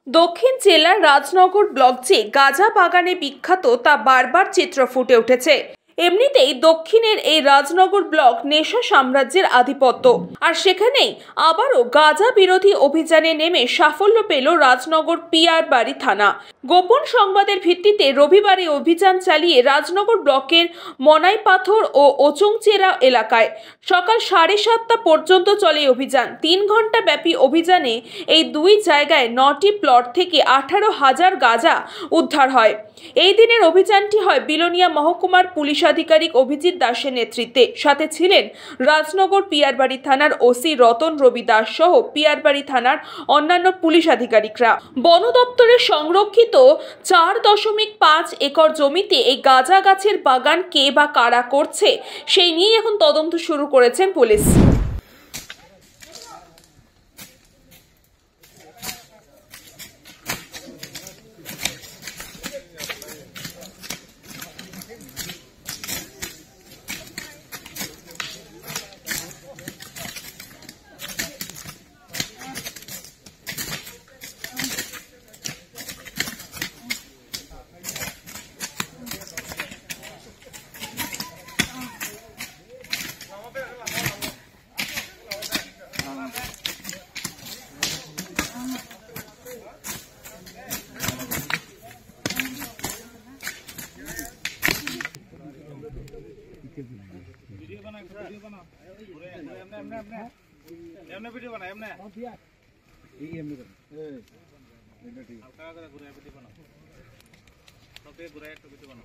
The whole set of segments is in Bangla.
দক্ষিণ জেলার রাজনগর ব্লক যে গাঁজা বাগানে বিখ্যাত তা বারবার চিত্র ফুটে উঠেছে। এমনিতেই দক্ষিণের এই রাজনগর ব্লক নেশা সাম্রাজ্যের আধিপত্য, আর সেখানেই আবারও গাঁজা বিরোধী অভিযানে নেমে সাফল্য পেল রাজনগর পিয়ার বাড়ি থানা। গোপন সংবাদের ভিত্তিতে রবিবার এই অভিযান চালিয়ে রাজনগর ব্লকের মনাইপাথর ও ওচংচেরা এলাকায় সকাল 7:30 পর্যন্ত চলে অভিযান। 3 ঘন্টা ব্যাপী অভিযানে এই দুই জায়গায় 9টি প্লট থেকে 18,000 গাঁজা উদ্ধার হয়। এই দিনের অভিযানটি হয় বিলোনিয়া মহকুমার পুলিশ আধিকারিক অভিজিৎ দাসের নেতৃত্বে। সাথে ছিলেন রাজনগর পিয়ারবাড়ি থানার ওসি রতন রবি দাস সহ পিয়ারবাড়ি থানার অন্যান্য পুলিশ আধিকারিকরা। বন দপ্তরের সংরক্ষিত 4.5 একর জমিতে এই গাঁজা গাছের বাগান কে বা কারা করছে সেই নিয়ে এখন তদন্ত শুরু করেছেন পুলিশ। वीडियो बना एमने वीडियो बना एमने ये एमने हल्का कर पूरा वीडियो बना सबे पूरा एक वीडियो बना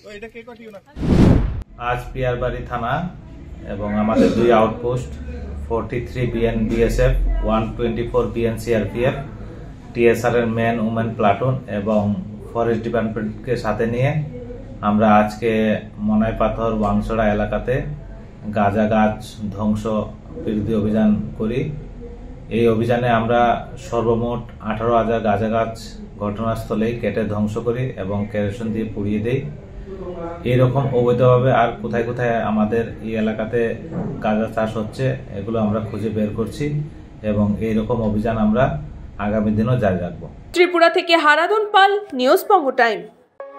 ओ এটা কে কটিও না। आज पियारबाड़ी थाना এবং আমাদের দুই outpost 43 BN BSF 124 BN CRPF TSR এর মেন উমেন প্লাটুন এবং ফরেস্ট ডিপার্টমেন্টকে সাথে নিয়ে আমরা আজকে মনাইপাথর ওয়াংছড়া এলাকাতে গাঁজা গাছ ধ্বংস বিরোধী অভিযান করি। এই অভিযানে আমরা সর্বমোট 18,000 গাঁজা গাছ ঘটনাস্থলেই কেটে ধ্বংস করি এবং কেরোসিন দিয়ে পুড়িয়ে দেই। এইরকম অবৈধভাবে আর কোথায় কোথায় আমাদের এই এলাকাতে গাঁজা চাষ হচ্ছে এগুলো আমরা খুঁজে বের করছি এবং এইরকম অভিযান আমরা আগামী দিনও জারি রাখবো। ত্রিপুরা থেকে হারাধন পাল, নিউজ বঙ্গ টাইম।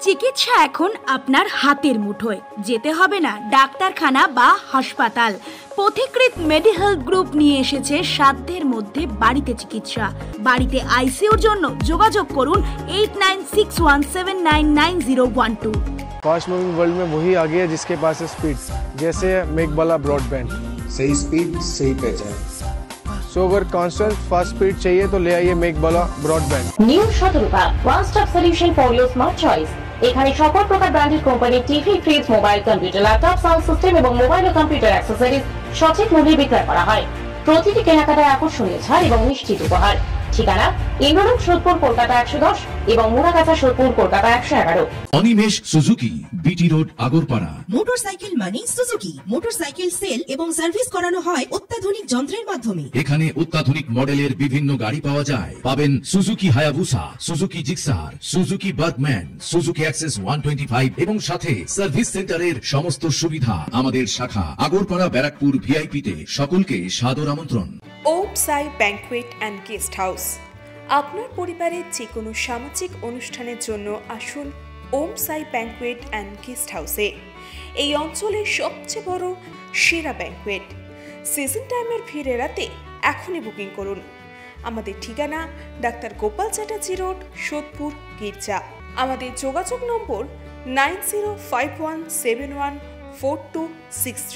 চিকিৎসা এখন আপনার হাতের মুঠোয়, যেতে হবে না ডাক্তারখানা বা হাসপাতাল। পথিকৃৎ মেডিহেলথ গ্রুপ নিয়ে এসেছে সাধ্যের মধ্যে বাড়িতে চিকিৎসা। বাড়িতে আইসিইউর জন্য যোগাযোগ করুন 8961799012। फास्ट मूविंग वर्ल्ड में वही आगे है जिसके पास है स्पीड, जैसे मेघबाला ब्रॉडबैंड। सही स्पीड सही पहचान। सो अगर कांस्टेंट फास्ट स्पीड चाहिए तो ले आइए Meghbala broadband. New Shatarupa one stop solution for your smart choice. এখানে সকল প্রকার branded company TV, fridge, mobile, computer, laptop, sound system এবং মোবাইল ও কম্পিউটার অ্যাক্সেসরিজ সঠিক মূল্যে বিক্রয় করা হয়। প্রতিটি কেনাকাটায় আকর্ষণীয় ছাড় এবং নিশ্চিত উপহার। ঠিকানা ইন্দ্রনগর, সোদপুর, কলকাতা 110 এবং Muragachha, Sodepur, Kolkata 111। Animesh Suzuki, BT road, Agarpara. Motorcycle মানে সুজুকি। মোটরসাইকেল সেল এবং সার্ভিস করানো হয় অত্যাধুনিক যন্ত্রের মাধ্যমে। এখানে অত্যাধুনিক মডেলের বিভিন্ন গাড়ি পাওয়া যায়। পাবেন Suzuki Hayabusa, Suzuki Gixxer, Suzuki Bergman, Suzuki access 125 এবং সাথে সার্ভিস সেন্টারের সমস্ত সুবিধা। আমাদের শাখা আগরপাড়া, ব্যারাকপুর ভিআইপি তে। সকলকে সাদর আমন্ত্রণ। ওম সাই ব্যাংকুয়েট অ্যান্ড গেস্ট হাউস। আপনার পরিবারের যে কোনো সামাজিক অনুষ্ঠানের জন্য আসুন ওম সাই ব্যাংকুয়েট অ্যান্ড গেস্ট হাউসে। এই অঞ্চলের সবচেয়ে বড় সেরা ব্যাংকুয়েট। সিজন টাইমের ভিড় এড়াতে এখনই বুকিং করুন। আমাদের ঠিকানা ডাক্তার গোপাল চ্যাটার্জি রোড, সোদপুর, গির্জা। আমাদের যোগাযোগ নম্বর 9051714263।